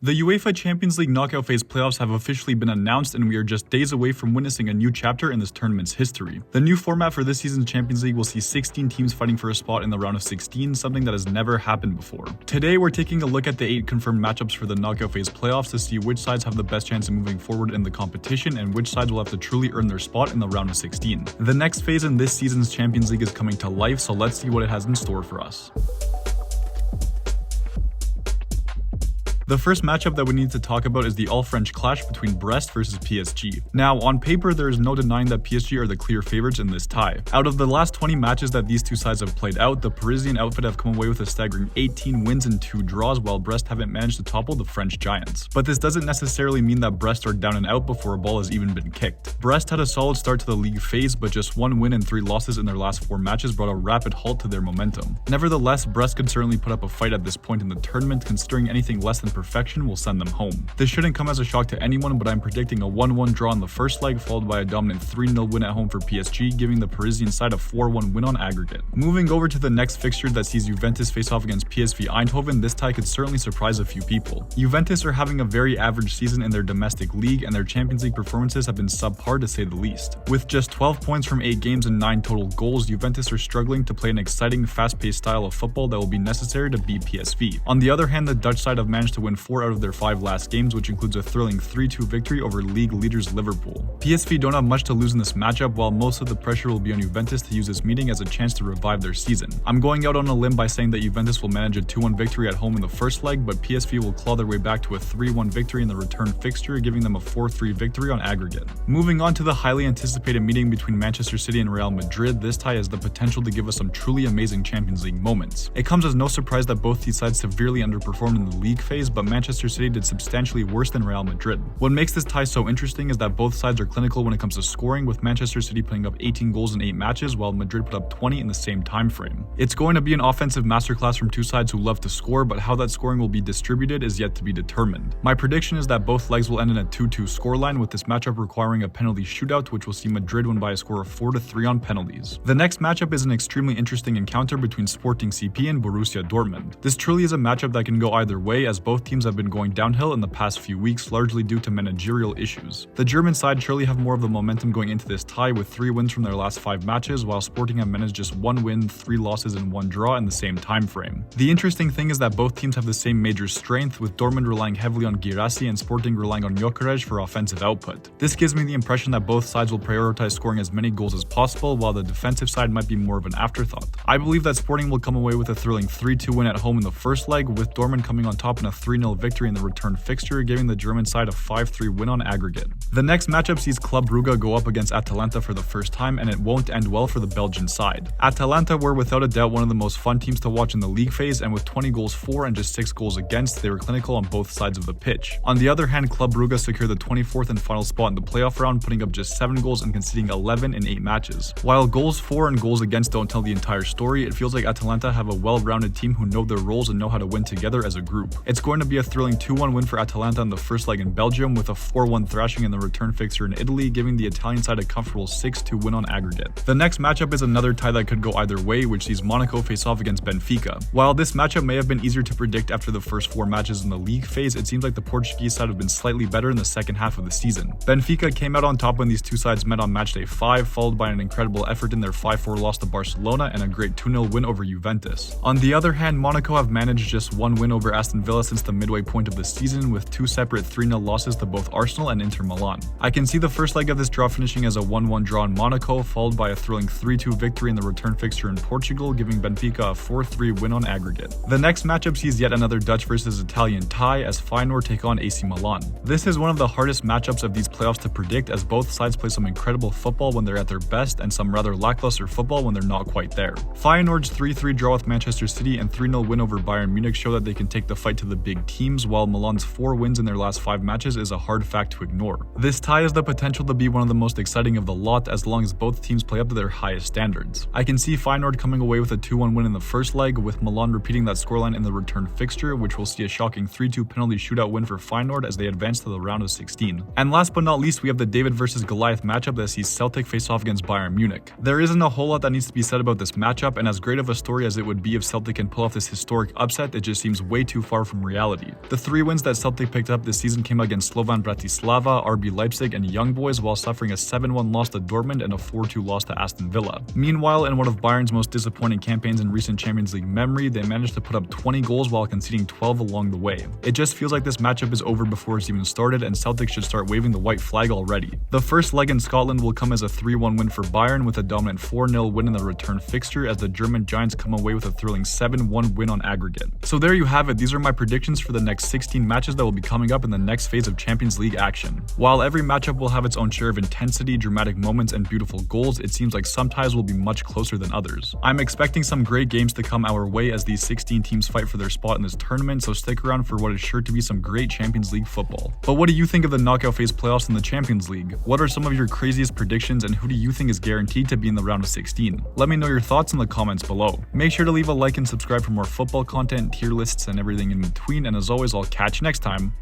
The UEFA Champions League knockout phase playoffs have officially been announced, and we are just days away from witnessing a new chapter in this tournament's history. The new format for this season's Champions League will see 16 teams fighting for a spot in the round of 16, something that has never happened before. Today, we're taking a look at the 8 confirmed matchups for the knockout phase playoffs to see which sides have the best chance of moving forward in the competition and which sides will have to truly earn their spot in the round of 16. The next phase in this season's Champions League is coming to life, so let's see what it has in store for us. The first matchup that we need to talk about is the all-French clash between Brest versus PSG. Now, on paper, there is no denying that PSG are the clear favorites in this tie. Out of the last 20 matches that these two sides have played out, the Parisian outfit have come away with a staggering 18 wins and 2 draws, while Brest haven't managed to topple the French giants. But this doesn't necessarily mean that Brest are down and out before a ball has even been kicked. Brest had a solid start to the league phase, but just 1 win and 3 losses in their last 4 matches brought a rapid halt to their momentum. Nevertheless, Brest could certainly put up a fight at this point in the tournament, considering anything less than perfection will send them home. This shouldn't come as a shock to anyone, but I'm predicting a 1-1 draw in the first leg, followed by a dominant 3-0 win at home for PSG, giving the Parisian side a 4-1 win on aggregate. Moving over to the next fixture that sees Juventus face off against PSV Eindhoven, this tie could certainly surprise a few people. Juventus are having a very average season in their domestic league, and their Champions League performances have been subpar to say the least. With just 12 points from 8 games and 9 total goals, Juventus are struggling to play an exciting, fast-paced style of football that will be necessary to beat PSV. On the other hand, the Dutch side have managed to win 4 out of their 5 last games, which includes a thrilling 3-2 victory over league leaders Liverpool. PSV don't have much to lose in this matchup, while most of the pressure will be on Juventus to use this meeting as a chance to revive their season. I'm going out on a limb by saying that Juventus will manage a 2-1 victory at home in the first leg, but PSV will claw their way back to a 3-1 victory in the return fixture, giving them a 4-3 victory on aggregate. Moving on to the highly anticipated meeting between Manchester City and Real Madrid, this tie has the potential to give us some truly amazing Champions League moments. It comes as no surprise that both these sides severely underperformed in the league phase, but Manchester City did substantially worse than Real Madrid. What makes this tie so interesting is that both sides are clinical when it comes to scoring, with Manchester City putting up 18 goals in 8 matches, while Madrid put up 20 in the same time frame. It's going to be an offensive masterclass from two sides who love to score, but how that scoring will be distributed is yet to be determined. My prediction is that both legs will end in a 2-2 scoreline, with this matchup requiring a penalty shootout, which will see Madrid win by a score of 4-3 on penalties. The next matchup is an extremely interesting encounter between Sporting CP and Borussia Dortmund. This truly is a matchup that can go either way, as both teams have been going downhill in the past few weeks, largely due to managerial issues. The German side surely have more of the momentum going into this tie, with 3 wins from their last 5 matches, while Sporting have managed just 1 win, 3 losses and 1 draw in the same time frame. The interesting thing is that both teams have the same major strength, with Dortmund relying heavily on Guirassy and Sporting relying on Gyökeres for offensive output. This gives me the impression that both sides will prioritize scoring as many goals as possible, while the defensive side might be more of an afterthought. I believe that Sporting will come away with a thrilling 3-2 win at home in the first leg, with Dortmund coming on top in a 3-0 victory in the return fixture, giving the German side a 5-3 win on aggregate. The next matchup sees Club Brugge go up against Atalanta for the first time, and it won't end well for the Belgian side. Atalanta were without a doubt one of the most fun teams to watch in the league phase, and with 20 goals for and just 6 goals against, they were clinical on both sides of the pitch. On the other hand, Club Brugge secured the 24th and final spot in the playoff round, putting up just 7 goals and conceding 11 in 8 matches. While goals for and goals against don't tell the entire story, it feels like Atalanta have a well-rounded team who know their roles and know how to win together as a group. It's going to be a thrilling 2-1 win for Atalanta in the first leg in Belgium, with a 4-1 thrashing in the return fixture in Italy, giving the Italian side a comfortable 6-2 win on aggregate. The next matchup is another tie that could go either way, which sees Monaco face off against Benfica. While this matchup may have been easier to predict after the first 4 matches in the league phase, it seems like the Portuguese side have been slightly better in the second half of the season. Benfica came out on top when these two sides met on matchday 5, followed by an incredible effort in their 5-4 loss to Barcelona and a great 2-0 win over Juventus. On the other hand, Monaco have managed just 1 win over Aston Villa since the midway point of the season, with 2 separate 3-0 losses to both Arsenal and Inter Milan. I can see the first leg of this draw finishing as a 1-1 draw in Monaco, followed by a thrilling 3-2 victory in the return fixture in Portugal, giving Benfica a 4-3 win on aggregate. The next matchup sees yet another Dutch versus Italian tie, as Feyenoord take on AC Milan. This is one of the hardest matchups of these playoffs to predict, as both sides play some incredible football when they're at their best and some rather lackluster football when they're not quite there. Feyenoord's 3-3 draw with Manchester City and 3-0 win over Bayern Munich show that they can take the fight to the big teams, while Milan's 4 wins in their last 5 matches is a hard fact to ignore. This tie has the potential to be one of the most exciting of the lot, as long as both teams play up to their highest standards. I can see Feyenoord coming away with a 2-1 win in the first leg, with Milan repeating that scoreline in the return fixture, which will see a shocking 3-2 penalty shootout win for Feyenoord as they advance to the round of 16. And last but not least, we have the David versus Goliath matchup that sees Celtic face off against Bayern Munich. There isn't a whole lot that needs to be said about this matchup, and as great of a story as it would be if Celtic can pull off this historic upset, it just seems way too far from reality. mentality. The 3 wins that Celtic picked up this season came against Slovan Bratislava, RB Leipzig, and Young Boys, while suffering a 7-1 loss to Dortmund and a 4-2 loss to Aston Villa. Meanwhile, in one of Bayern's most disappointing campaigns in recent Champions League memory, they managed to put up 20 goals while conceding 12 along the way. It just feels like this matchup is over before it's even started, and Celtic should start waving the white flag already. The first leg in Scotland will come as a 3-1 win for Bayern, with a dominant 4-0 win in the return fixture as the German Giants come away with a thrilling 7-1 win on aggregate. So there you have it, these are my predictions for the next 16 matches that will be coming up in the next phase of Champions League action. While every matchup will have its own share of intensity, dramatic moments, and beautiful goals, it seems like some ties will be much closer than others. I'm expecting some great games to come our way as these 16 teams fight for their spot in this tournament, so stick around for what is sure to be some great Champions League football. But what do you think of the knockout phase playoffs in the Champions League? What are some of your craziest predictions, and who do you think is guaranteed to be in the round of 16? Let me know your thoughts in the comments below. Make sure to leave a like and subscribe for more football content, tier lists, and everything in between, and as always, I'll catch you next time.